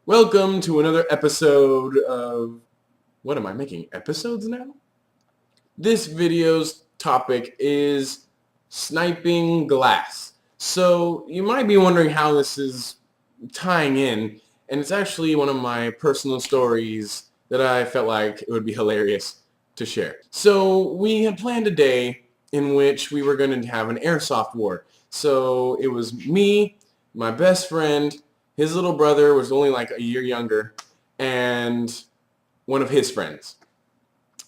Welcome to another episode of... What am I making episodes now? This video's topic is Sniping Glass. So you might be wondering how this is tying in, and it's actually one of my personal stories that I felt like it would be hilarious to share. So we had planned a day in which we were going to have an airsoft war. So it was me, my best friend, his little brother was only like a year younger, and one of his friends.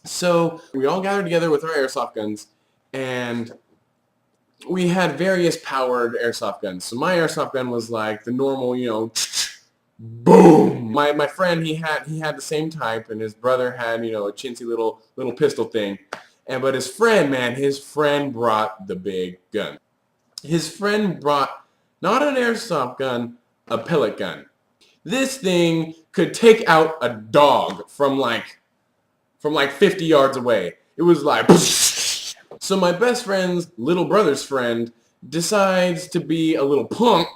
So we all gathered together with our airsoft guns, and we had various powered airsoft guns. So my airsoft gun was like the normal, boom. My friend, he had the same type, and his brother had, a chintzy little pistol thing. But his friend brought the big gun. His friend brought not an airsoft gun, a pellet gun. This thing could take out a dog from like 50 yards away. It was like... So my best friend's little brother's friend decides to be a little punk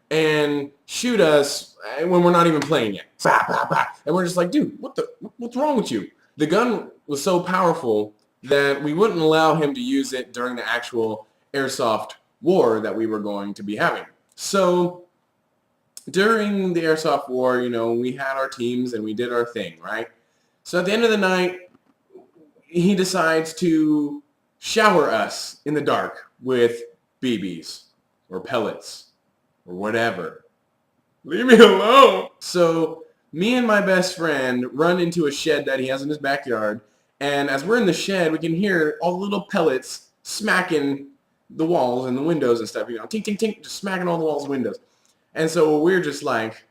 and shoot us when we're not even playing yet. And we're just like, dude, what's wrong with you? The gun was so powerful that we wouldn't allow him to use it during the actual airsoft war that we were going to be having. So during the airsoft war, we had our teams and we did our thing, right? So at the end of the night, he decides to shower us in the dark with BBs or pellets or whatever. Leave me alone. So me and my best friend run into a shed that he has in his backyard, and as we're in the shed, we can hear all the little pellets smacking the walls and the windows and stuff, tink, tink, tink, just smacking all the walls and windows. And so we're just like,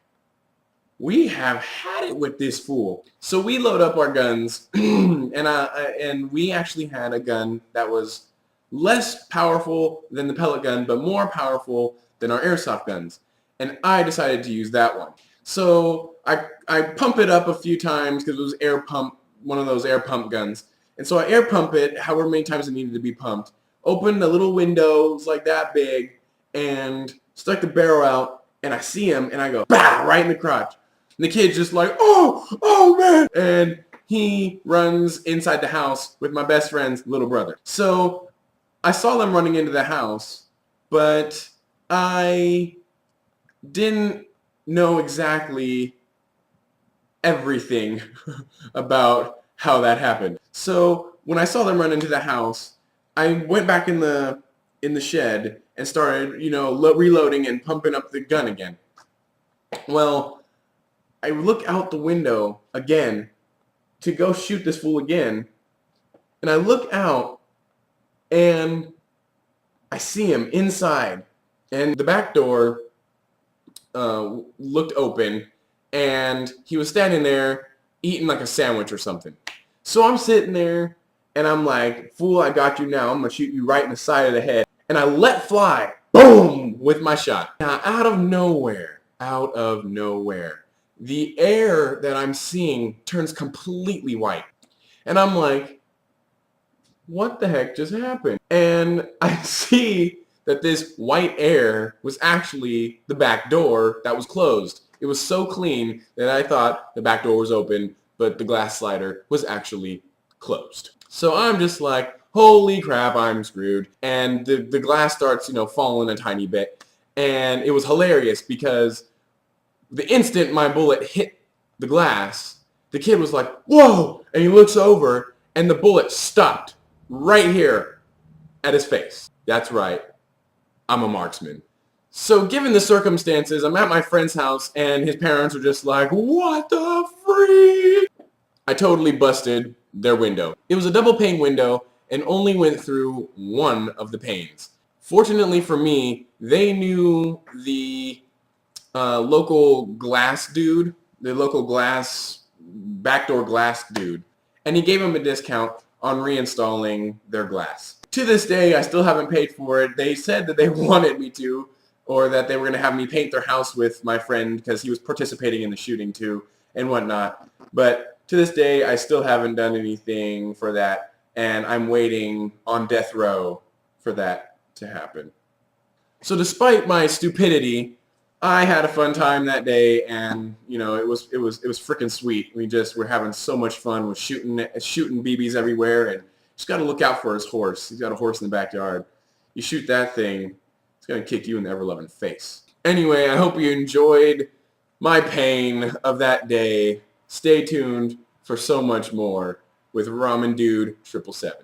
we have had it with this fool. So we load up our guns, and we actually had a gun that was less powerful than the pellet gun, but more powerful than our airsoft guns. And I decided to use that one. So I pump it up a few times because it was one of those air pump guns. And so I air pump it however many times it needed to be pumped. Opened a little window, it was like that big, and stuck the barrel out, and I see him, and I go, bah, right in the crotch. And the kid's just like, oh man, and he runs inside the house with my best friend's little brother. So I saw them running into the house, but I didn't know exactly everything about how that happened. So when I saw them run into the house, I went back in the shed and started, reloading and pumping up the gun again. Well, I look out the window again to go shoot this fool again, and I look out and I see him inside, and the back door looked open, and he was standing there eating like a sandwich or something. So I'm sitting there, and I'm like, fool, I got you now. I'm going to shoot you right in the side of the head. And I let fly, boom, with my shot. Now, out of nowhere, the air that I'm seeing turns completely white. And I'm like, what the heck just happened? And I see that this white air was actually the back door that was closed. It was so clean that I thought the back door was open, but the glass slider was actually closed. So I'm just like, holy crap, I'm screwed. And the glass starts, falling a tiny bit. And it was hilarious because the instant my bullet hit the glass, the kid was like, whoa! And he looks over, and the bullet stopped right here at his face. That's right. I'm a marksman. So given the circumstances, I'm at my friend's house, and his parents are just like, what the freak? I totally busted their window. It was a double pane window and only went through one of the panes. Fortunately for me, they knew the local glass dude, the local backdoor glass dude, and he gave him a discount on reinstalling their glass. To this day, I still haven't paid for it. They said that they wanted me to, or that they were going to have me paint their house with my friend because he was participating in the shooting too and whatnot. But to this day, I still haven't done anything for that, and I'm waiting on death row for that to happen. So despite my stupidity, I had a fun time that day, and you know it was freaking sweet. We just were having so much fun with shooting BBs everywhere, and just got to look out for his horse. He's got a horse in the backyard. You shoot that thing, it's gonna kick you in the ever-loving face. Anyway, I hope you enjoyed my pain of that day. Stay tuned for so much more with Ramen Dude 777.